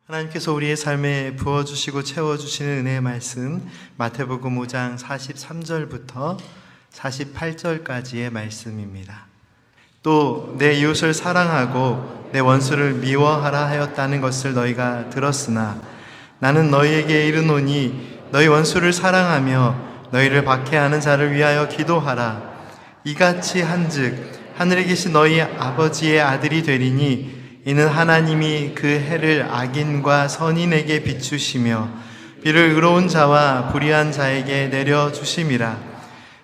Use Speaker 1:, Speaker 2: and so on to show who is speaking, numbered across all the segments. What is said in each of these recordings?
Speaker 1: 하나님께서 우리의 삶에 부어주시고 채워주시는 은혜의 말씀, 마태복음 5장 43절부터 48절까지의 말씀입니다. 또 내 이웃을 사랑하고 내 원수를 미워하라 하였다는 것을 너희가 들었으나 나는 너희에게 이르노니 너희 원수를 사랑하며 너희를 박해하는 자를 위하여 기도하라. 이같이 한즉 하늘에 계신 너희 아버지의 아들이 되리니 이는 하나님이 그 해를 악인과 선인에게 비추시며 비를 의로운 자와 불의한 자에게 내려주심이라.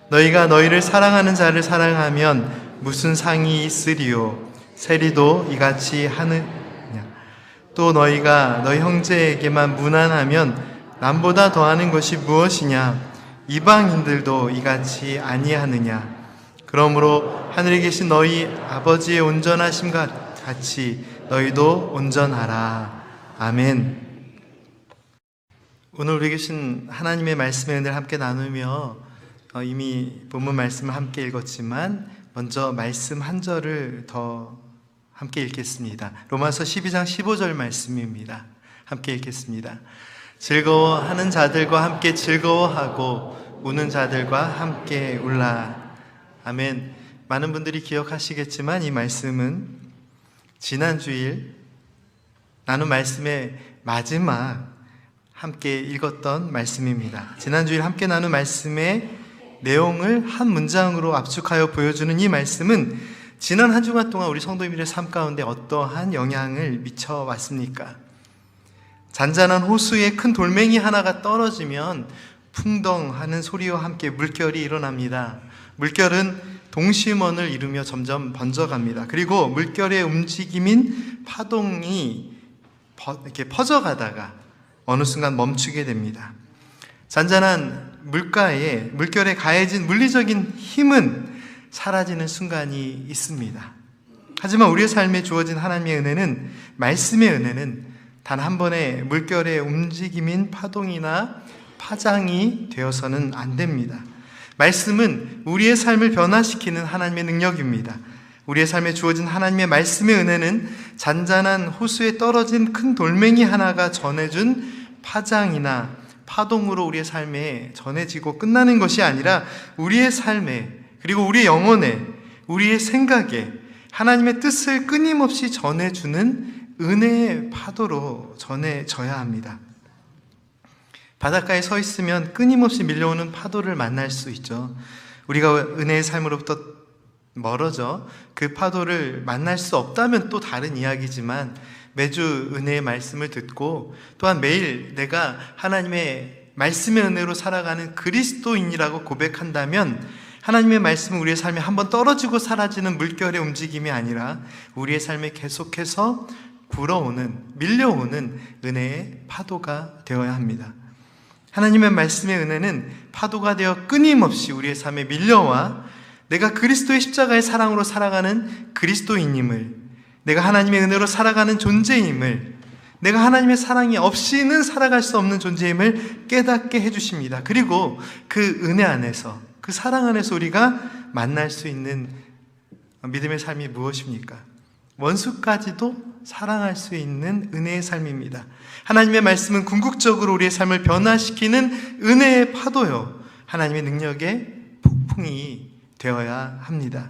Speaker 1: 너희가 너희를 사랑하는 자를 사랑하면 무슨 상이 있으리요? 세리도 이같이 하느냐? 또 너희가 너희 형제에게만 무난하면 남보다 더하는 것이 무엇이냐? 이방인들도 이같이 아니하느냐? 그러므로 하늘에 계신 너희 아버지의 온전하심과 같이 너희도 온전하라. 아멘. 오늘 우리 계신 하나님의 말씀의 은혜를 함께 나누며 이미 본문 말씀을 함께 읽었지만 먼저 말씀 한 절을 더 함께 읽겠습니다. 로마서 12장 15절 말씀입니다. 함께 읽겠습니다. 즐거워하는 자들과 함께 즐거워하고 우는 자들과 함께 울라. 아멘. 많은 분들이 기억하시겠지만 이 말씀은 지난 주일 나눈 말씀의 마지막 함께 읽었던 말씀입니다. 지난 주일 함께 나눈 말씀의 내용을 한 문장으로 압축하여 보여주는 이 말씀은 지난 한 주간 동안 우리 성도님들의 삶 가운데 어떠한 영향을 미쳐왔습니까? 잔잔한 호수에 큰 돌멩이 하나가 떨어지면 풍덩하는 소리와 함께 물결이 일어납니다. 물결은 동심원을 이루며 점점 번져갑니다. 그리고 물결의 움직임인 파동이 이렇게 퍼져가다가 어느 순간 멈추게 됩니다. 잔잔한 물결에 가해진 물리적인 힘은 사라지는 순간이 있습니다. 하지만 우리의 삶에 주어진 하나님의 은혜는, 말씀의 은혜는 단 한 번의 물결의 움직임인 파동이나 파장이 되어서는 안 됩니다. 말씀은 우리의 삶을 변화시키는 하나님의 능력입니다. 우리의 삶에 주어진 하나님의 말씀의 은혜는 잔잔한 호수에 떨어진 큰 돌멩이 하나가 전해준 파장이나 파동으로 우리의 삶에 전해지고 끝나는 것이 아니라 우리의 삶에, 그리고 우리의 영혼에, 우리의 생각에 하나님의 뜻을 끊임없이 전해주는 은혜의 파도로 전해져야 합니다. 바닷가에 서 있으면 끊임없이 밀려오는 파도를 만날 수 있죠. 우리가 은혜의 삶으로부터 멀어져 그 파도를 만날 수 없다면 또 다른 이야기지만, 매주 은혜의 말씀을 듣고 또한 매일 내가 하나님의 말씀의 은혜로 살아가는 그리스도인이라고 고백한다면 하나님의 말씀은 우리의 삶에 한번 떨어지고 사라지는 물결의 움직임이 아니라 우리의 삶에 계속해서 밀려오는 은혜의 파도가 되어야 합니다. 하나님의 말씀의 은혜는 파도가 되어 끊임없이 우리의 삶에 밀려와 내가 그리스도의 십자가의 사랑으로 살아가는 그리스도인임을, 내가 하나님의 은혜로 살아가는 존재임을, 내가 하나님의 사랑이 없이는 살아갈 수 없는 존재임을 깨닫게 해주십니다. 그리고 그 은혜 안에서, 그 사랑 안에서 우리가 만날 수 있는 믿음의 삶이 무엇입니까? 원수까지도 사랑할 수 있는 은혜의 삶입니다. 하나님의 말씀은 궁극적으로 우리의 삶을 변화시키는 은혜의 파도요, 하나님의 능력의 폭풍이 되어야 합니다.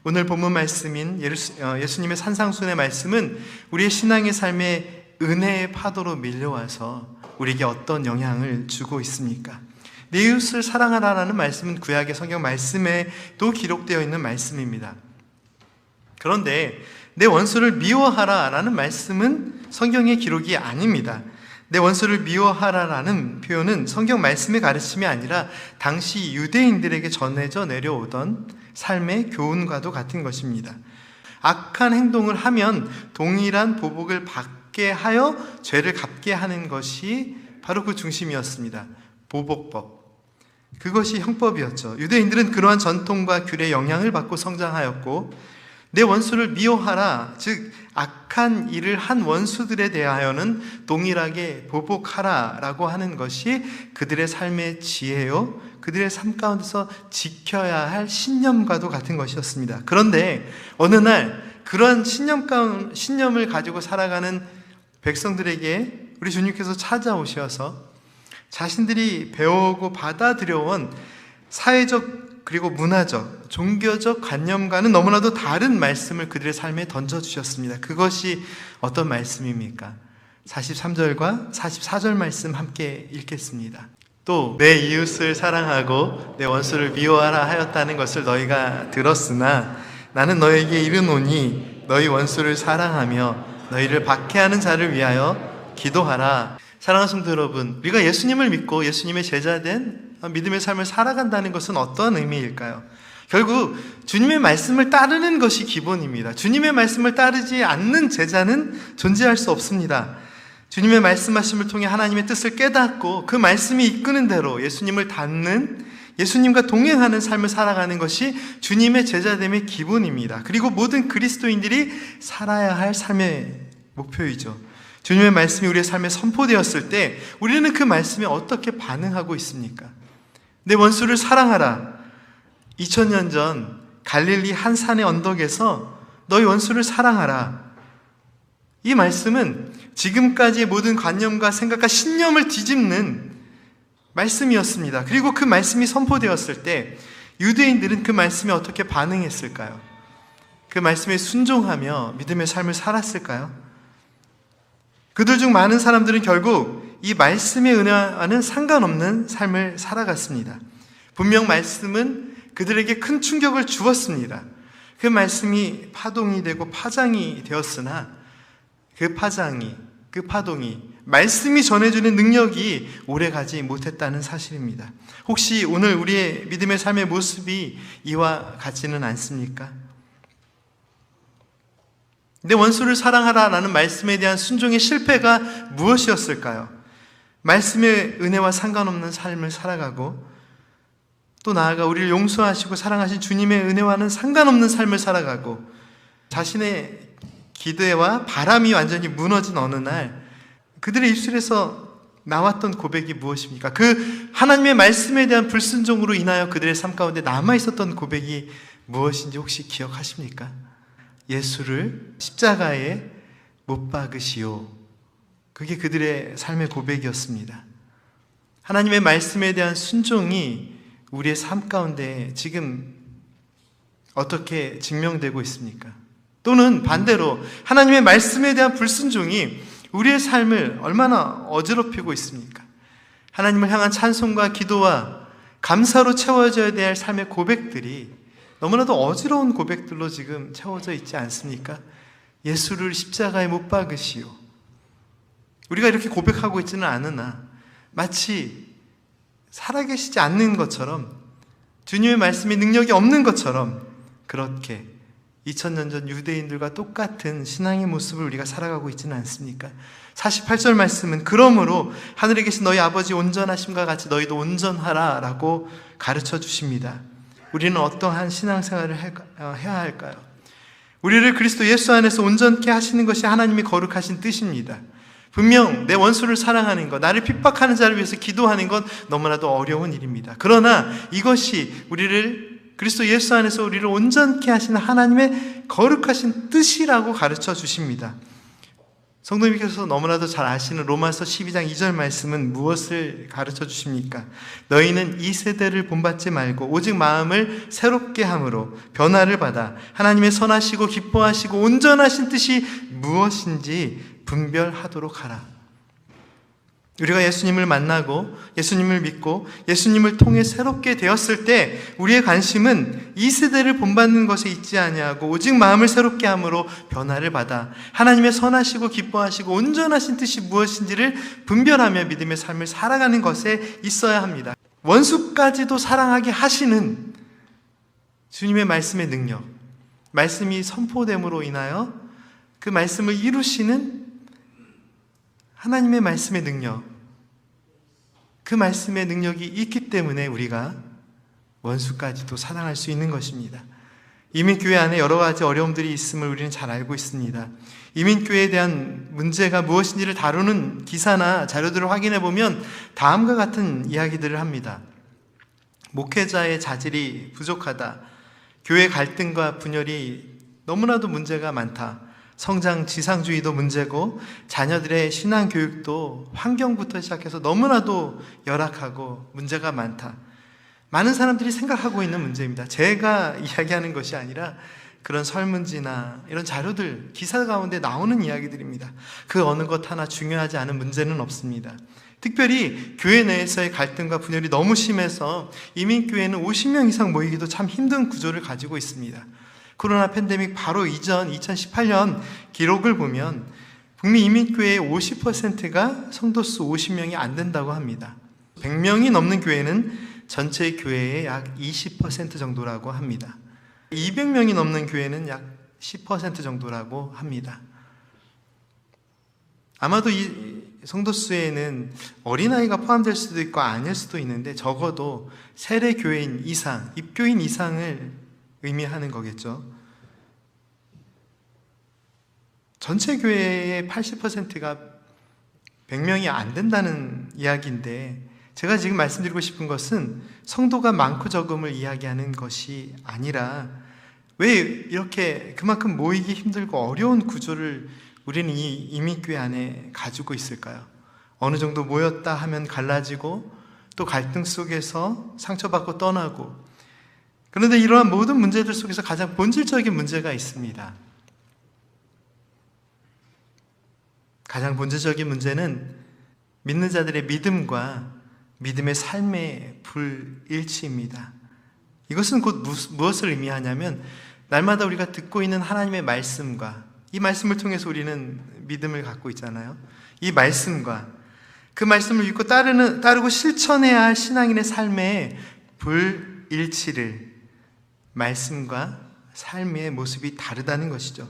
Speaker 1: 오늘 본문 말씀인 예수님의 산상수훈의 말씀은 우리의 신앙의 삶에 은혜의 파도로 밀려와서 우리에게 어떤 영향을 주고 있습니까? 내 이웃을 사랑하라는 말씀은 구약의 성경 말씀에도 기록되어 있는 말씀입니다. 그런데 내 원수를 미워하라라는 말씀은 성경의 기록이 아닙니다. 내 원수를 미워하라라는 표현은 성경 말씀의 가르침이 아니라 당시 유대인들에게 전해져 내려오던 삶의 교훈과도 같은 것입니다. 악한 행동을 하면 동일한 보복을 받게 하여 죄를 갚게 하는 것이 바로 그 중심이었습니다. 보복법. 그것이 형법이었죠. 유대인들은 그러한 전통과 규례의 영향을 받고 성장하였고, 내 원수를 미워하라, 즉 악한 일을 한 원수들에 대하여는 동일하게 보복하라 라고 하는 것이 그들의 삶의 지혜요, 그들의 삶 가운데서 지켜야 할 신념과도 같은 것이었습니다. 그런데 어느 날 그러한 신념을 가지고 살아가는 백성들에게 우리 주님께서 찾아오셔서 자신들이 배우고 받아들여온 사회적 그리고 문화적, 종교적 관념과는 너무나도 다른 말씀을 그들의 삶에 던져주셨습니다. 그것이 어떤 말씀입니까? 43절과 44절 말씀 함께 읽겠습니다. 또 내 이웃을 사랑하고 내 원수를 미워하라 하였다는 것을 너희가 들었으나 나는 너희에게 이르노니 너희 원수를 사랑하며 너희를 박해하는 자를 위하여 기도하라. 사랑하는 성도 여러분, 우리가 예수님을 믿고 예수님의 제자된 믿음의 삶을 살아간다는 것은 어떤 의미일까요? 결국 주님의 말씀을 따르는 것이 기본입니다. 주님의 말씀을 따르지 않는 제자는 존재할 수 없습니다. 주님의 말씀하심을 통해 하나님의 뜻을 깨닫고 그 말씀이 이끄는 대로 예수님을 닮는, 예수님과 동행하는 삶을 살아가는 것이 주님의 제자됨의 기본입니다. 그리고 모든 그리스도인들이 살아야 할 삶의 목표이죠. 주님의 말씀이 우리의 삶에 선포되었을 때 우리는 그 말씀에 어떻게 반응하고 있습니까? 내 원수를 사랑하라. 2000년 전 갈릴리 한 산의 언덕에서 너희 원수를 사랑하라. 이 말씀은 지금까지의 모든 관념과 생각과 신념을 뒤집는 말씀이었습니다. 그리고 그 말씀이 선포되었을 때 유대인들은 그 말씀에 어떻게 반응했을까요? 그 말씀에 순종하며 믿음의 삶을 살았을까요? 그들 중 많은 사람들은 결국 이 말씀의 은혜와는 상관없는 삶을 살아갔습니다. 분명 말씀은 그들에게 큰 충격을 주었습니다. 그 말씀이 파동이 되고 파장이 되었으나 그 파동이 말씀이 전해주는 능력이 오래가지 못했다는 사실입니다. 혹시 오늘 우리의 믿음의 삶의 모습이 이와 같지는 않습니까? 내 원수를 사랑하라라는 말씀에 대한 순종의 실패가 무엇이었을까요? 말씀의 은혜와 상관없는 삶을 살아가고 또 나아가 우리를 용서하시고 사랑하신 주님의 은혜와는 상관없는 삶을 살아가고 자신의 기대와 바람이 완전히 무너진 어느 날 그들의 입술에서 나왔던 고백이 무엇입니까? 그 하나님의 말씀에 대한 불순종으로 인하여 그들의 삶 가운데 남아있었던 고백이 무엇인지 혹시 기억하십니까? 예수를 십자가에 못 박으시오. 그게 그들의 삶의 고백이었습니다. 하나님의 말씀에 대한 순종이 우리의 삶 가운데 지금 어떻게 증명되고 있습니까? 또는 반대로 하나님의 말씀에 대한 불순종이 우리의 삶을 얼마나 어지럽히고 있습니까? 하나님을 향한 찬송과 기도와 감사로 채워져야 될 삶의 고백들이 너무나도 어지러운 고백들로 지금 채워져 있지 않습니까? 예수를 십자가에 못 박으시오. 우리가 이렇게 고백하고 있지는 않으나 마치 살아계시지 않는 것처럼, 주님의 말씀이 능력이 없는 것처럼 그렇게 2000년 전 유대인들과 똑같은 신앙의 모습을 우리가 살아가고 있지는 않습니까? 48절 말씀은 그러므로 하늘에 계신 너희 아버지 온전하심과 같이 너희도 온전하라 라고 가르쳐 주십니다. 우리는 어떠한 신앙생활을 해야 할까요? 우리를 그리스도 예수 안에서 온전케 하시는 것이 하나님이 거룩하신 뜻입니다. 분명 내 원수를 사랑하는 것, 나를 핍박하는 자를 위해서 기도하는 건 너무나도 어려운 일입니다. 그러나 이것이 우리를 그리스도 예수 안에서 우리를 온전케 하시는 하나님의 거룩하신 뜻이라고 가르쳐 주십니다. 성도님께서 너무나도 잘 아시는 로마서 12장 2절 말씀은 무엇을 가르쳐 주십니까? 너희는 이 세대를 본받지 말고 오직 마음을 새롭게 함으로 변화를 받아 하나님의 선하시고 기뻐하시고 온전하신 뜻이 무엇인지 분별하도록 하라. 우리가 예수님을 만나고 예수님을 믿고 예수님을 통해 새롭게 되었을 때 우리의 관심은 이 세대를 본받는 것에 있지 아니하고 오직 마음을 새롭게 함으로 변화를 받아 하나님의 선하시고 기뻐하시고 온전하신 뜻이 무엇인지를 분별하며 믿음의 삶을 살아가는 것에 있어야 합니다. 원수까지도 사랑하게 하시는 주님의 말씀의 능력, 말씀이 선포됨으로 인하여 그 말씀을 이루시는 하나님의 말씀의 능력, 그 말씀의 능력이 있기 때문에 우리가 원수까지도 사랑할 수 있는 것입니다. 이민교회 안에 여러 가지 어려움들이 있음을 우리는 잘 알고 있습니다. 이민교회에 대한 문제가 무엇인지를 다루는 기사나 자료들을 확인해 보면 다음과 같은 이야기들을 합니다. 목회자의 자질이 부족하다, 교회 갈등과 분열이 너무나도 문제가 많다, 성장 지상주의도 문제고 자녀들의 신앙 교육도 환경부터 시작해서 너무나도 열악하고 문제가 많다. 많은 사람들이 생각하고 있는 문제입니다. 제가 이야기하는 것이 아니라 그런 설문지나 이런 자료들, 기사 가운데 나오는 이야기들입니다. 그 어느 것 하나 중요하지 않은 문제는 없습니다. 특별히 교회 내에서의 갈등과 분열이 너무 심해서 이민교회는 50명 이상 모이기도 참 힘든 구조를 가지고 있습니다. 코로나 팬데믹 바로 이전 2018년 기록을 보면 북미 이민교회의 50%가 성도수 50명이 안 된다고 합니다. 100명이 넘는 교회는 전체 교회의 약 20% 정도라고 합니다. 200명이 넘는 교회는 약 10% 정도라고 합니다. 아마도 이 성도수에는 어린아이가 포함될 수도 있고 아닐 수도 있는데 적어도 세례 교인 이상, 입교인 이상을 의미하는 거겠죠. 전체 교회의 80%가 100명이 안 된다는 이야기인데 제가 지금 말씀드리고 싶은 것은 성도가 많고 적음을 이야기하는 것이 아니라 왜 이렇게 그만큼 모이기 힘들고 어려운 구조를 우리는 이 이민교회 안에 가지고 있을까요? 어느 정도 모였다 하면 갈라지고 또 갈등 속에서 상처받고 떠나고, 그런데 이러한 모든 문제들 속에서 가장 본질적인 문제가 있습니다. 가장 본질적인 문제는 믿는 자들의 믿음과 믿음의 삶의 불일치입니다. 이것은 곧 무엇을 의미하냐면 날마다 우리가 듣고 있는 하나님의 말씀과 이 말씀을 통해서 우리는 믿음을 갖고 있잖아요. 이 말씀과 그 말씀을 믿고 따르고 실천해야 할 신앙인의 삶의 불일치를, 말씀과 삶의 모습이 다르다는 것이죠.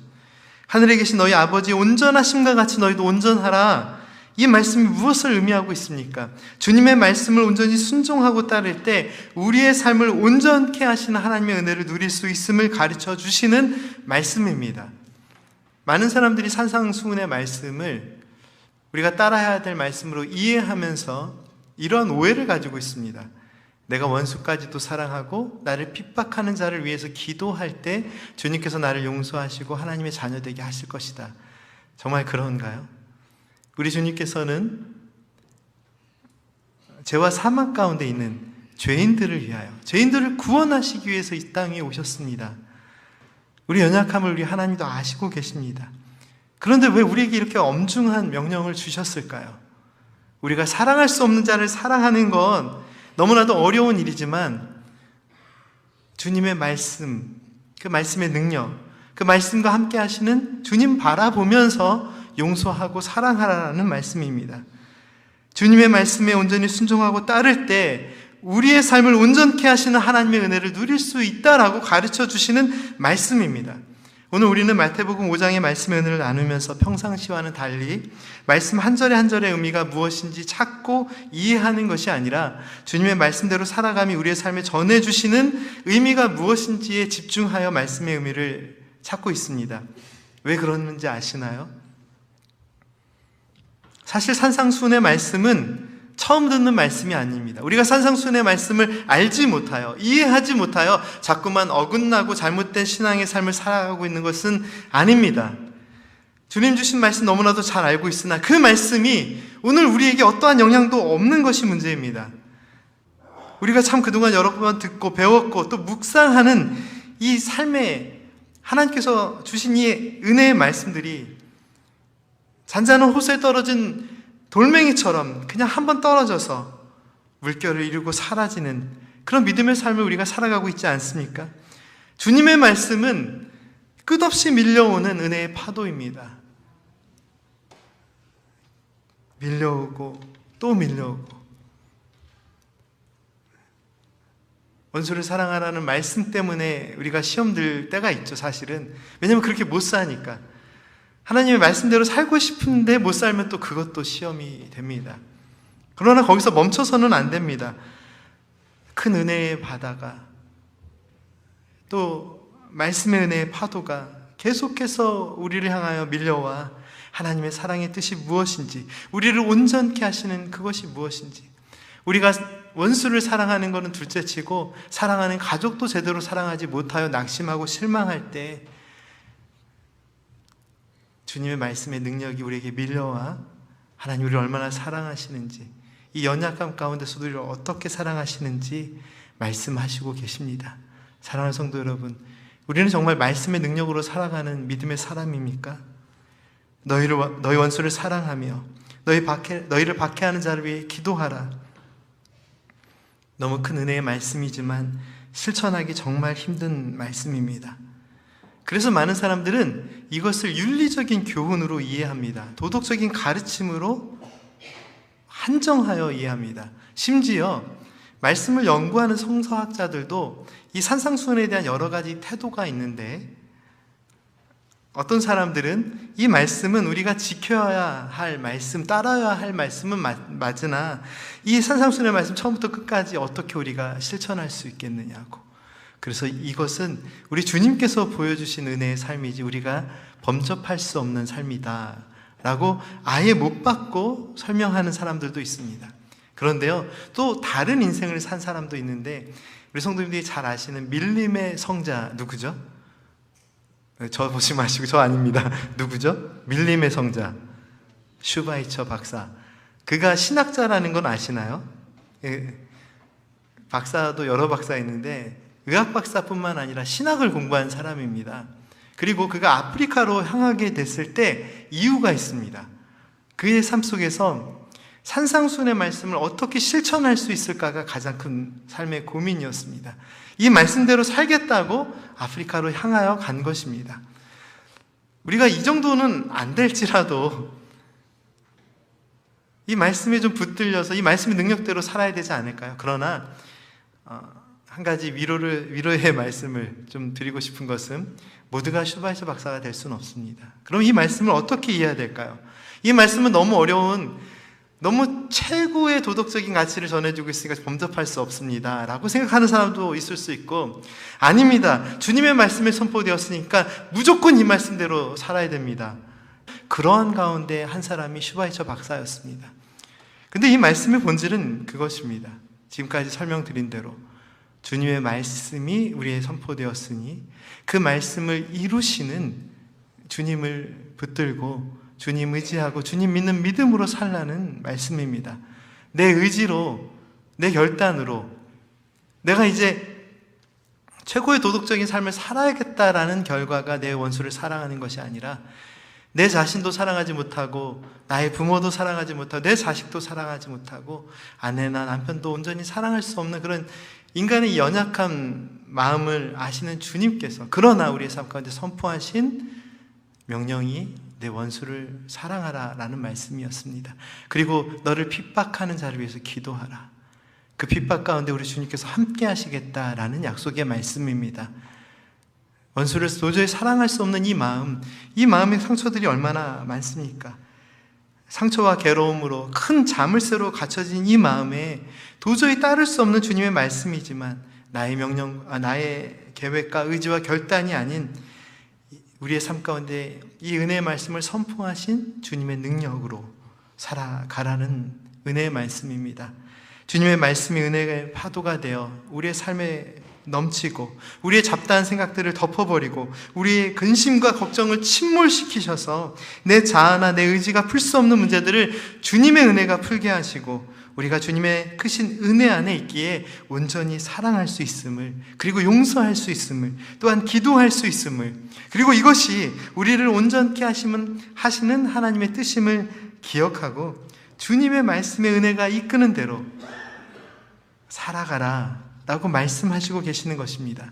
Speaker 1: 하늘에 계신 너희 아버지 온전하심과 같이 너희도 온전하라. 이 말씀이 무엇을 의미하고 있습니까? 주님의 말씀을 온전히 순종하고 따를 때 우리의 삶을 온전케 하시는 하나님의 은혜를 누릴 수 있음을 가르쳐 주시는 말씀입니다. 많은 사람들이 산상수훈의 말씀을 우리가 따라야 될 말씀으로 이해하면서 이러한 오해를 가지고 있습니다. 내가 원수까지도 사랑하고 나를 핍박하는 자를 위해서 기도할 때 주님께서 나를 용서하시고 하나님의 자녀 되게 하실 것이다. 정말 그런가요? 우리 주님께서는 죄와 사망 가운데 있는 죄인들을 위하여, 죄인들을 구원하시기 위해서 이 땅에 오셨습니다. 우리 연약함을 우리 하나님도 아시고 계십니다. 그런데 왜 우리에게 이렇게 엄중한 명령을 주셨을까요? 우리가 사랑할 수 없는 자를 사랑하는 건 너무나도 어려운 일이지만 주님의 말씀, 그 말씀의 능력, 그 말씀과 함께 하시는 주님 바라보면서 용서하고 사랑하라는 말씀입니다. 주님의 말씀에 온전히 순종하고 따를 때 우리의 삶을 온전케 하시는 하나님의 은혜를 누릴 수 있다라고 가르쳐 주시는 말씀입니다. 오늘 우리는 마태복음 5장의 말씀의 은혜를 나누면서 평상시와는 달리 말씀 한 절에 한 절의 의미가 무엇인지 찾고 이해하는 것이 아니라 주님의 말씀대로 살아감이 우리의 삶에 전해주시는 의미가 무엇인지에 집중하여 말씀의 의미를 찾고 있습니다. 왜 그러는지 아시나요? 사실 산상수훈의 말씀은 처음 듣는 말씀이 아닙니다. 우리가 산상수훈의 말씀을 알지 못하여, 이해하지 못하여 자꾸만 어긋나고 잘못된 신앙의 삶을 살아가고 있는 것은 아닙니다. 주님 주신 말씀 너무나도 잘 알고 있으나 그 말씀이 오늘 우리에게 어떠한 영향도 없는 것이 문제입니다. 우리가 참 그동안 여러 번 듣고 배웠고 또 묵상하는 이 삶에 하나님께서 주신 이 은혜의 말씀들이 잔잔한 호수에 떨어진 돌멩이처럼 그냥 한번 떨어져서 물결을 이루고 사라지는 그런 믿음의 삶을 우리가 살아가고 있지 않습니까? 주님의 말씀은 끝없이 밀려오는 은혜의 파도입니다. 밀려오고 또 밀려오고. 원수를 사랑하라는 말씀 때문에 우리가 시험 들 때가 있죠, 사실은. 왜냐하면 그렇게 못 사니까. 하나님의 말씀대로 살고 싶은데 못 살면 또 그것도 시험이 됩니다. 그러나 거기서 멈춰서는 안 됩니다. 큰 은혜의 바다가, 또 말씀의 은혜의 파도가 계속해서 우리를 향하여 밀려와 하나님의 사랑의 뜻이 무엇인지, 우리를 온전케 하시는 그것이 무엇인지, 우리가 원수를 사랑하는 것은 둘째치고 사랑하는 가족도 제대로 사랑하지 못하여 낙심하고 실망할 때 주님의 말씀의 능력이 우리에게 밀려와 하나님 우리를 얼마나 사랑하시는지, 이 연약함 가운데서도 우리를 어떻게 사랑하시는지 말씀하시고 계십니다. 사랑하는 성도 여러분, 우리는 정말 말씀의 능력으로 살아가는 믿음의 사람입니까? 너희 원수를 사랑하며 너희를 박해하는 자를 위해 기도하라. 너무 큰 은혜의 말씀이지만 실천하기 정말 힘든 말씀입니다. 그래서 많은 사람들은 이것을 윤리적인 교훈으로 이해합니다. 도덕적인 가르침으로 한정하여 이해합니다. 심지어 말씀을 연구하는 성서학자들도 이 산상수훈에 대한 여러 가지 태도가 있는데, 어떤 사람들은 이 말씀은 우리가 지켜야 할 말씀, 따라야 할 말씀은 맞으나 이 산상수훈의 말씀 처음부터 끝까지 어떻게 우리가 실천할 수 있겠느냐고. 그래서 이것은 우리 주님께서 보여주신 은혜의 삶이지 우리가 범접할 수 없는 삶이다 라고 아예 못 받고 설명하는 사람들도 있습니다. 그런데요, 또 다른 인생을 산 사람도 있는데, 우리 성도님들이 잘 아시는 밀림의 성자 누구죠? 저 보지 마시고, 저 아닙니다. 누구죠? 밀림의 성자 슈바이처 박사. 그가 신학자라는 건 아시나요? 박사도 여러 박사 있는데 의학 박사뿐만 아니라 신학을 공부한 사람입니다. 그리고 그가 아프리카로 향하게 됐을 때 이유가 있습니다. 그의 삶 속에서 산상수훈의 말씀을 어떻게 실천할 수 있을까가 가장 큰 삶의 고민이었습니다. 이 말씀대로 살겠다고 아프리카로 향하여 간 것입니다. 우리가 이 정도는 안 될지라도 이 말씀에 좀 붙들려서 이 말씀의 능력대로 살아야 되지 않을까요? 그러나 한 가지 위로의 말씀을 좀 드리고 싶은 것은, 모두가 슈바이처 박사가 될 수는 없습니다. 그럼 이 말씀을 어떻게 이해해야 될까요? 이 말씀은 너무 어려운, 너무 최고의 도덕적인 가치를 전해주고 있으니까 범접할 수 없습니다 라고 생각하는 사람도 있을 수 있고, 아닙니다, 주님의 말씀에 선포되었으니까 무조건 이 말씀대로 살아야 됩니다. 그러한 가운데 한 사람이 슈바이처 박사였습니다. 근데 이 말씀의 본질은 그것입니다. 지금까지 설명드린 대로 주님의 말씀이 우리에 선포되었으니 그 말씀을 이루시는 주님을 붙들고 주님 의지하고 주님 믿는 믿음으로 살라는 말씀입니다. 내 의지로, 내 결단으로 내가 이제 최고의 도덕적인 삶을 살아야겠다라는 결과가 내 원수를 사랑하는 것이 아니라, 내 자신도 사랑하지 못하고 나의 부모도 사랑하지 못하고 내 자식도 사랑하지 못하고 아내나 남편도 온전히 사랑할 수 없는 그런 인간의 연약한 마음을 아시는 주님께서, 그러나 우리의 삶 가운데 선포하신 명령이 내 원수를 사랑하라 라는 말씀이었습니다. 그리고 너를 핍박하는 자를 위해서 기도하라. 그 핍박 가운데 우리 주님께서 함께 하시겠다라는 약속의 말씀입니다. 원수를 도저히 사랑할 수 없는 이 마음의 상처들이 얼마나 많습니까? 상처와 괴로움으로 큰 자물쇠로 갇혀진 이 마음에 도저히 따를 수 없는 주님의 말씀이지만, 나의 계획과 의지와 결단이 아닌 우리의 삶 가운데 이 은혜의 말씀을 선포하신 주님의 능력으로 살아가라는 은혜의 말씀입니다. 주님의 말씀이 은혜의 파도가 되어 우리의 삶에 넘치고 우리의 잡다한 생각들을 덮어버리고 우리의 근심과 걱정을 침몰시키셔서 내 자아나 내 의지가 풀 수 없는 문제들을 주님의 은혜가 풀게 하시고, 우리가 주님의 크신 은혜 안에 있기에 온전히 사랑할 수 있음을, 그리고 용서할 수 있음을, 또한 기도할 수 있음을, 그리고 이것이 우리를 온전케 하시는 하나님의 뜻임을 기억하고 주님의 말씀의 은혜가 이끄는 대로 살아가라 라고 말씀하시고 계시는 것입니다.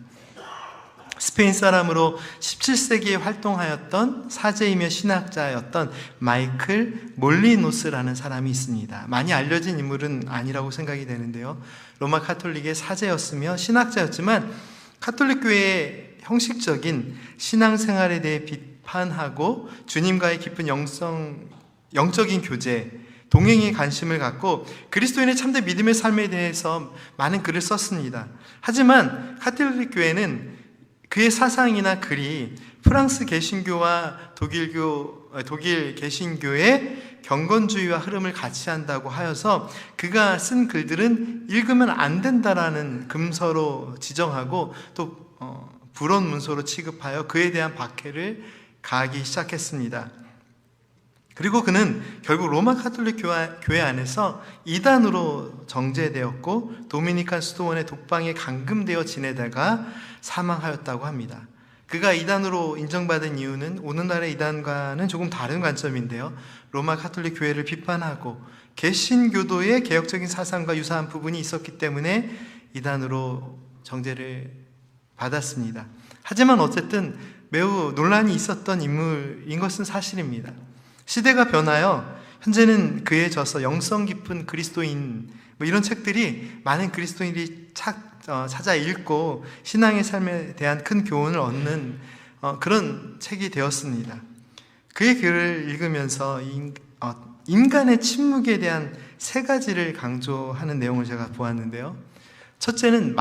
Speaker 1: 스페인 사람으로 17세기에 활동하였던 사제이며 신학자였던 마이클 몰리노스라는 사람이 있습니다. 많이 알려진 인물은 아니라고 생각이 되는데요, 로마 카톨릭의 사제였으며 신학자였지만 카톨릭 교회의 형식적인 신앙생활에 대해 비판하고 주님과의 깊은 영적인 교제, 동행에 관심을 갖고 그리스도인의 참된 믿음의 삶에 대해서 많은 글을 썼습니다. 하지만 카톨릭 교회는 그의 사상이나 글이 프랑스 개신교와 독일 개신교의 경건주의와 흐름을 같이 한다고 하여서 그가 쓴 글들은 읽으면 안 된다라는 금서로 지정하고 또 불온 문서로 취급하여 그에 대한 박해를 가하기 시작했습니다. 그리고 그는 결국 로마 가톨릭 교회 안에서 이단으로 정죄되었고 도미니칸 수도원의 독방에 감금되어 지내다가 사망하였다고 합니다. 그가 이단으로 인정받은 이유는 오늘날의 이단과는 조금 다른 관점인데요. 로마 가톨릭 교회를 비판하고 개신교도의 개혁적인 사상과 유사한 부분이 있었기 때문에 이단으로 정죄를 받았습니다. 하지만 어쨌든 매우 논란이 있었던 인물인 것은 사실입니다. 시대가 변하여 현재는 그에 져서 영성 깊은 그리스도인 이런 책들이 많은 그리스도인들이 찾아 읽고 신앙의 삶에 대한 큰 교훈을 얻는 그런 책이 되었습니다. 그의 글을 읽으면서 인간의 침묵에 대한 3가지를 강조하는 내용을 제가 보았는데요. 첫째는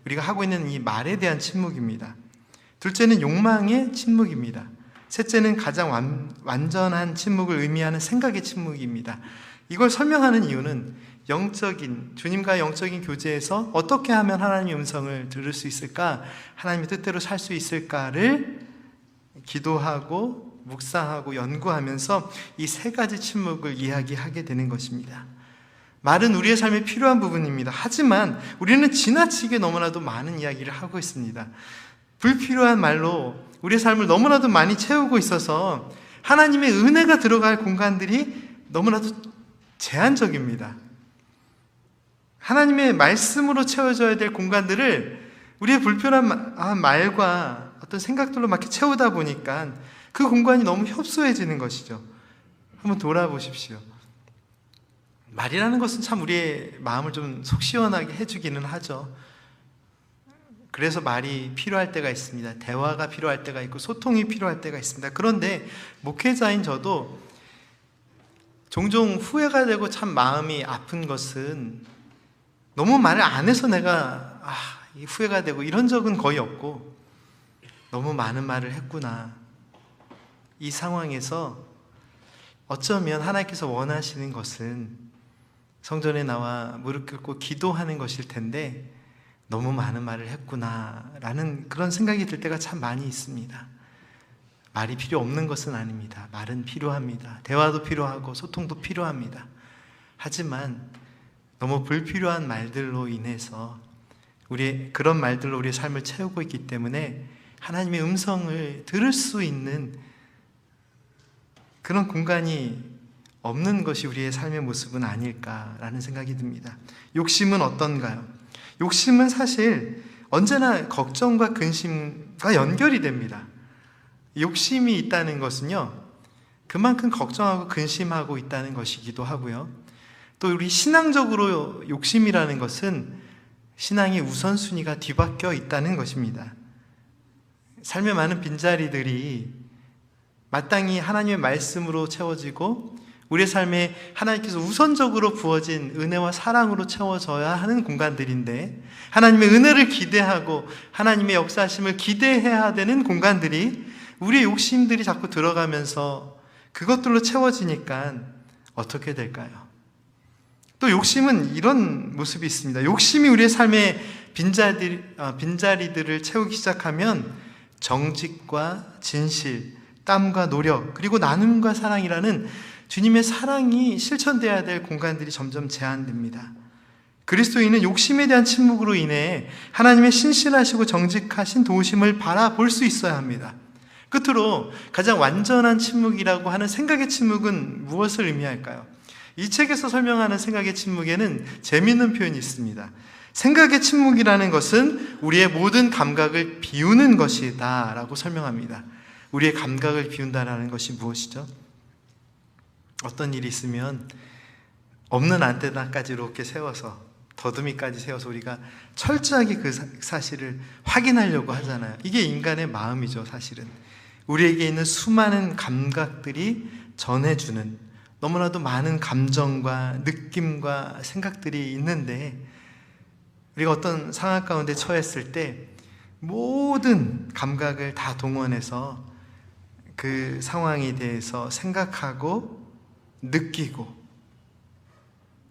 Speaker 1: 우리가 하고 있는 이 말에 대한 침묵입니다. 둘째는 욕망의 침묵입니다. 셋째는 가장 완전한 침묵을 의미하는 생각의 침묵입니다. 이걸 설명하는 이유는 주님과의 영적인 교제에서 어떻게 하면 하나님의 음성을 들을 수 있을까, 하나님의 뜻대로 살 수 있을까를 기도하고 묵상하고 연구하면서 이 3가지 침묵을 이야기하게 되는 것입니다. 말은 우리의 삶에 필요한 부분입니다. 하지만 우리는 지나치게 너무나도 많은 이야기를 하고 있습니다. 불필요한 말로 우리의 삶을 너무나도 많이 채우고 있어서 하나님의 은혜가 들어갈 공간들이 너무나도 제한적입니다. 하나님의 말씀으로 채워져야 될 공간들을 우리의 불필요한 말과 어떤 생각들로 막 채우다 보니까 그 공간이 너무 협소해지는 것이죠. 한번 돌아보십시오. 말이라는 것은 참 우리의 마음을 좀 속 시원하게 해주기는 하죠. 그래서 말이 필요할 때가 있습니다. 대화가 필요할 때가 있고 소통이 필요할 때가 있습니다. 그런데 목회자인 저도 종종 후회가 되고 참 마음이 아픈 것은 너무 말을 안 해서 내가 후회가 되고 이런 적은 거의 없고, 너무 많은 말을 했구나. 이 상황에서 어쩌면 하나님께서 원하시는 것은 성전에 나와 무릎 꿇고 기도하는 것일 텐데 너무 많은 말을 했구나 라는 그런 생각이 들 때가 참 많이 있습니다. 말이 필요 없는 것은 아닙니다. 말은 필요합니다. 대화도 필요하고 소통도 필요합니다. 하지만 너무 불필요한 말들로 인해서 그런 말들로 우리의 삶을 채우고 있기 때문에 하나님의 음성을 들을 수 있는 그런 공간이 없는 것이 우리의 삶의 모습은 아닐까라는 생각이 듭니다. 욕심은 어떤가요? 욕심은 사실 언제나 걱정과 근심과 연결이 됩니다. 욕심이 있다는 것은요, 그만큼 걱정하고 근심하고 있다는 것이기도 하고요. 또 우리 신앙적으로 욕심이라는 것은 신앙의 우선순위가 뒤바뀌어 있다는 것입니다. 삶의 많은 빈자리들이 마땅히 하나님의 말씀으로 채워지고 우리의 삶에 하나님께서 우선적으로 부어진 은혜와 사랑으로 채워져야 하는 공간들인데, 하나님의 은혜를 기대하고 하나님의 역사하심을 기대해야 되는 공간들이 우리의 욕심들이 자꾸 들어가면서 그것들로 채워지니까 어떻게 될까요? 또 욕심은 이런 모습이 있습니다. 욕심이 우리의 삶의 빈자리들을 채우기 시작하면 정직과 진실, 땀과 노력, 그리고 나눔과 사랑이라는 주님의 사랑이 실천되어야 될 공간들이 점점 제한됩니다. 그리스도인은 욕심에 대한 침묵으로 인해 하나님의 신실하시고 정직하신 도우심을 바라볼 수 있어야 합니다. 끝으로 가장 완전한 침묵이라고 하는 생각의 침묵은 무엇을 의미할까요? 이 책에서 설명하는 생각의 침묵에는 재미있는 표현이 있습니다. 생각의 침묵이라는 것은 우리의 모든 감각을 비우는 것이다 라고 설명합니다. 우리의 감각을 비운다는 것이 무엇이죠? 어떤 일이 있으면 없는 안테나까지 이렇게 세워서, 더듬이까지 세워서 우리가 철저하게 그 사실을 확인하려고 하잖아요. 이게 인간의 마음이죠, 사실은. 우리에게 있는 수많은 감각들이 전해주는 너무나도 많은 감정과 느낌과 생각들이 있는데, 우리가 어떤 상황 가운데 처했을 때 모든 감각을 다 동원해서 그 상황에 대해서 생각하고 느끼고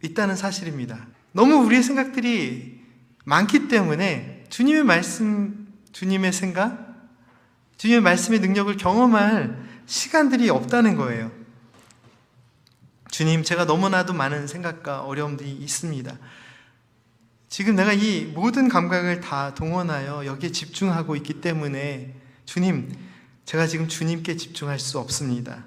Speaker 1: 있다는 사실입니다. 너무 우리의 생각들이 많기 때문에 주님의 말씀, 주님의 생각, 주님의 말씀의 능력을 경험할 시간들이 없다는 거예요. 주님, 제가 너무나도 많은 생각과 어려움들이 있습니다. 지금 내가 이 모든 감각을 다 동원하여 여기에 집중하고 있기 때문에 주님, 제가 지금 주님께 집중할 수 없습니다.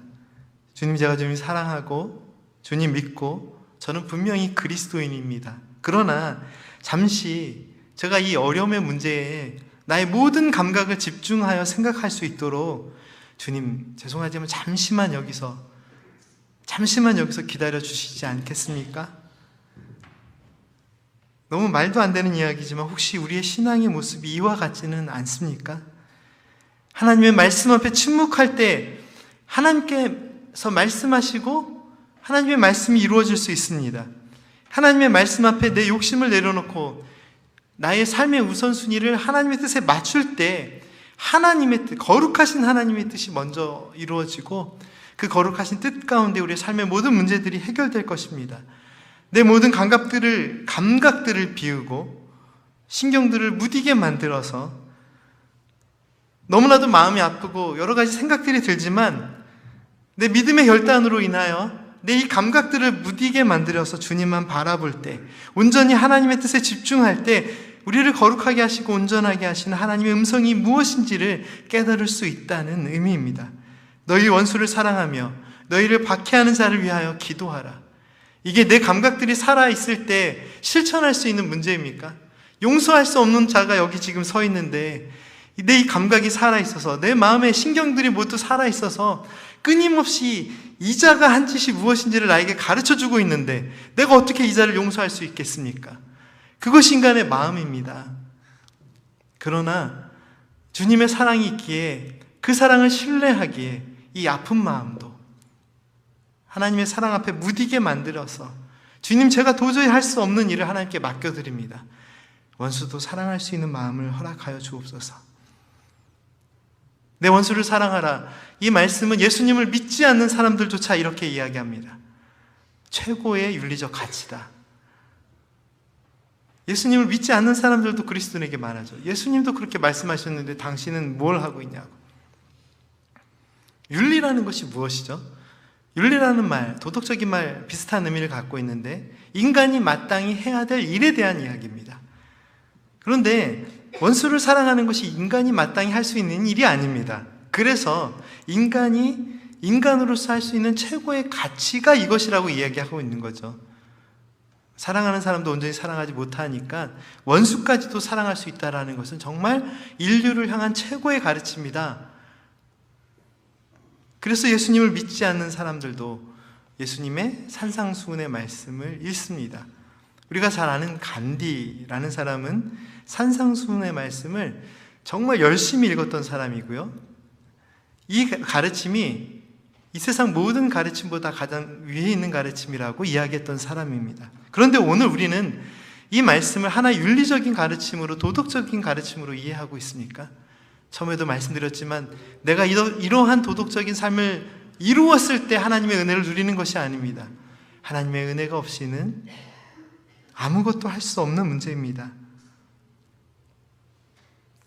Speaker 1: 주님, 제가 주님 사랑하고 주님 믿고 저는 분명히 그리스도인입니다. 그러나 잠시 제가 이 어려움의 문제에 나의 모든 감각을 집중하여 생각할 수 있도록 주님, 죄송하지만 잠시만 여기서 기다려 주시지 않겠습니까? 너무 말도 안 되는 이야기지만 혹시 우리의 신앙의 모습이 이와 같지는 않습니까? 하나님의 말씀 앞에 침묵할 때 하나님께서 말씀하시고 하나님의 말씀이 이루어질 수 있습니다. 하나님의 말씀 앞에 내 욕심을 내려놓고 나의 삶의 우선순위를 하나님의 뜻에 맞출 때 하나님의 뜻, 거룩하신 하나님의 뜻이 먼저 이루어지고 그 거룩하신 뜻 가운데 우리의 삶의 모든 문제들이 해결될 것입니다. 내 모든 감각들을 비우고 신경들을 무디게 만들어서 너무나도 마음이 아프고 여러 가지 생각들이 들지만 내 믿음의 결단으로 인하여 내 이 감각들을 무디게 만들어서 주님만 바라볼 때, 온전히 하나님의 뜻에 집중할 때 우리를 거룩하게 하시고 온전하게 하시는 하나님의 음성이 무엇인지를 깨달을 수 있다는 의미입니다. 너희 원수를 사랑하며 너희를 박해하는 자를 위하여 기도하라. 이게 내 감각들이 살아있을 때 실천할 수 있는 문제입니까? 용서할 수 없는 자가 여기 지금 서 있는데 내 이 감각이 살아있어서 내 마음의 신경들이 모두 살아있어서 끊임없이 이 자가 한 짓이 무엇인지를 나에게 가르쳐주고 있는데 내가 어떻게 이 자를 용서할 수 있겠습니까? 그것이 인간의 마음입니다. 그러나 주님의 사랑이 있기에 그 사랑을 신뢰하기에 이 아픈 마음도 하나님의 사랑 앞에 무디게 만들어서 주님, 제가 도저히 할 수 없는 일을 하나님께 맡겨드립니다. 원수도 사랑할 수 있는 마음을 허락하여 주옵소서. 내 원수를 사랑하라. 이 말씀은 예수님을 믿지 않는 사람들조차 이렇게 이야기합니다. 최고의 윤리적 가치다. 예수님을 믿지 않는 사람들도 그리스도인에게 말하죠. 예수님도 그렇게 말씀하셨는데 당신은 뭘 하고 있냐고. 윤리라는 것이 무엇이죠? 윤리라는 말, 도덕적인 말 비슷한 의미를 갖고 있는데 인간이 마땅히 해야 될 일에 대한 이야기입니다. 그런데 원수를 사랑하는 것이 인간이 마땅히 할 수 있는 일이 아닙니다. 그래서 인간이 인간으로서 할 수 있는 최고의 가치가 이것이라고 이야기하고 있는 거죠. 사랑하는 사람도 온전히 사랑하지 못하니까 원수까지도 사랑할 수 있다는 것은 정말 인류를 향한 최고의 가르침이다. 그래서 예수님을 믿지 않는 사람들도 예수님의 산상수훈의 말씀을 읽습니다. 우리가 잘 아는 간디라는 사람은 산상수훈의 말씀을 정말 열심히 읽었던 사람이고요. 이 가르침이 이 세상 모든 가르침보다 가장 위에 있는 가르침이라고 이야기했던 사람입니다. 그런데 오늘 우리는 이 말씀을 하나의 윤리적인 가르침으로, 도덕적인 가르침으로 이해하고 있습니까? 처음에도 말씀드렸지만 내가 이러한 도덕적인 삶을 이루었을 때 하나님의 은혜를 누리는 것이 아닙니다. 하나님의 은혜가 없이는 아무것도 할 수 없는 문제입니다.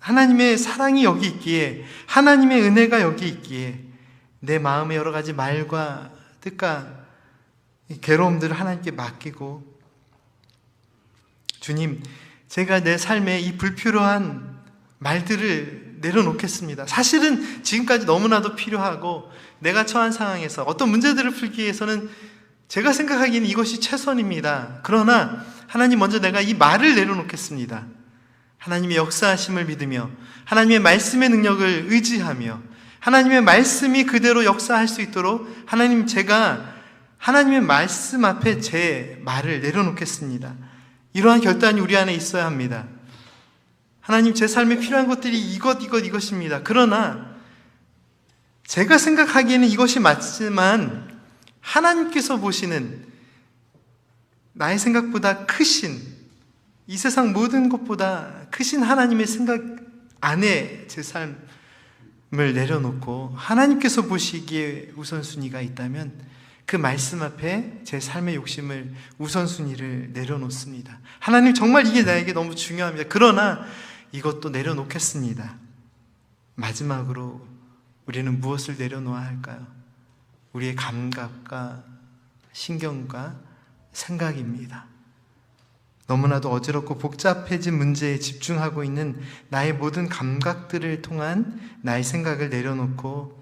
Speaker 1: 하나님의 사랑이 여기 있기에, 하나님의 은혜가 여기 있기에 내 마음의 여러 가지 말과 뜻과 괴로움들을 하나님께 맡기고, 주님, 제가 내 삶에 이 불필요한 말들을 내려놓겠습니다. 사실은 지금까지 너무나도 필요하고 내가 처한 상황에서 어떤 문제들을 풀기 위해서는 제가 생각하기에는 이것이 최선입니다. 그러나 하나님, 먼저 내가 이 말을 내려놓겠습니다. 하나님의 역사하심을 믿으며 하나님의 말씀의 능력을 의지하며 하나님의 말씀이 그대로 역사할 수 있도록 하나님, 제가 하나님의 말씀 앞에 제 말을 내려놓겠습니다. 이러한 결단이 우리 안에 있어야 합니다. 하나님, 제 삶에 필요한 것들이 이것입니다. 그러나 제가 생각하기에는 이것이 맞지만 하나님께서 보시는 나의 생각보다 크신, 이 세상 모든 것보다 크신 하나님의 생각 안에 제 삶을 내려놓고 하나님께서 보시기에 우선순위가 있다면 그 말씀 앞에 제 삶의 욕심을, 우선순위를 내려놓습니다. 하나님, 정말 이게 나에게 너무 중요합니다. 그러나 이것도 내려놓겠습니다. 마지막으로 우리는 무엇을 내려놓아야 할까요? 우리의 감각과 신경과 생각입니다. 너무나도 어지럽고 복잡해진 문제에 집중하고 있는 나의 모든 감각들을 통한 나의 생각을 내려놓고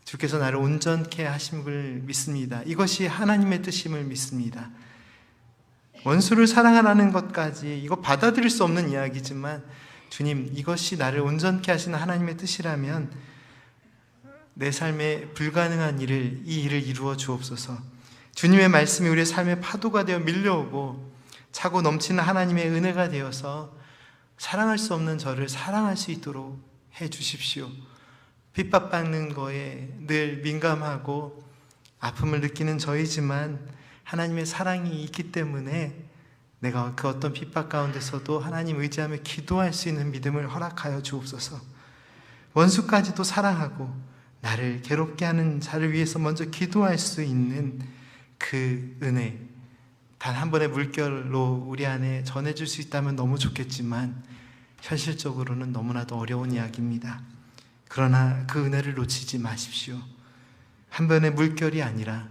Speaker 1: 주께서 나를 온전케 하심을 믿습니다. 이것이 하나님의 뜻임을 믿습니다. 원수를 사랑하라는 것까지 이거 받아들일 수 없는 이야기지만 주님, 이것이 나를 온전케 하시는 하나님의 뜻이라면 내 삶에 불가능한 이 일을 이루어 주옵소서. 주님의 말씀이 우리의 삶의 파도가 되어 밀려오고 차고 넘치는 하나님의 은혜가 되어서 사랑할 수 없는 저를 사랑할 수 있도록 해 주십시오. 핍박받는 거에 늘 민감하고 아픔을 느끼는 저이지만 하나님의 사랑이 있기 때문에 내가 그 어떤 핍박 가운데서도 하나님 의지하며 기도할 수 있는 믿음을 허락하여 주옵소서. 원수까지도 사랑하고 나를 괴롭게 하는 자를 위해서 먼저 기도할 수 있는 그 은혜, 단 한 번의 물결로 우리 안에 전해줄 수 있다면 너무 좋겠지만 현실적으로는 너무나도 어려운 이야기입니다. 그러나 그 은혜를 놓치지 마십시오. 한 번의 물결이 아니라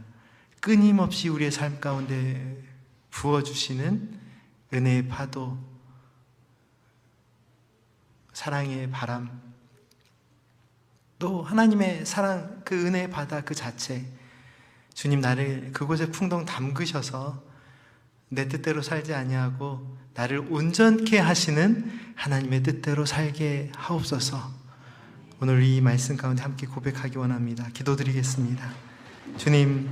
Speaker 1: 끊임없이 우리의 삶 가운데 부어주시는 은혜의 파도, 사랑의 바람, 또 하나님의 사랑, 그 은혜의 바다 그 자체, 주님 나를 그곳에 풍덩 담그셔서 내 뜻대로 살지 아니하고 나를 온전케 하시는 하나님의 뜻대로 살게 하옵소서. 오늘 이 말씀 가운데 함께 고백하기 원합니다. 기도드리겠습니다. 주님,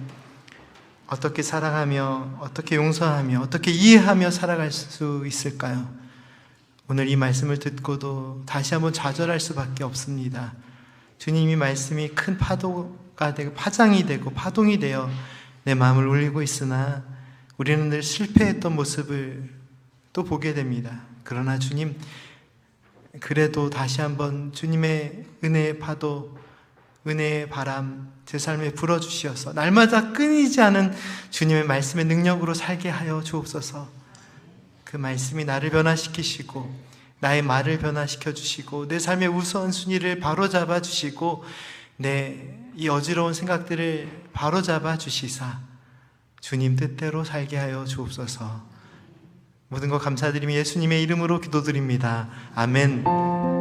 Speaker 1: 어떻게 사랑하며 어떻게 용서하며 어떻게 이해하며 살아갈 수 있을까요? 오늘 이 말씀을 듣고도 다시 한번 좌절할 수밖에 없습니다. 주님, 이 말씀이 큰 파도가 되고 파장이 되고 파동이 되어 내 마음을 울리고 있으나 우리는 늘 실패했던 모습을 또 보게 됩니다. 그러나 주님, 그래도 다시 한번 주님의 은혜의 파도, 은혜의 바람 제 삶에 불어주시어서 날마다 끊이지 않은 주님의 말씀의 능력으로 살게 하여 주옵소서. 그 말씀이 나를 변화시키시고 나의 말을 변화시켜 주시고 내 삶의 우선순위를 바로잡아 주시고 내 이 어지러운 생각들을 바로잡아 주시사 주님 뜻대로 살게 하여 주옵소서. 모든 것 감사드리며 예수님의 이름으로 기도드립니다. 아멘.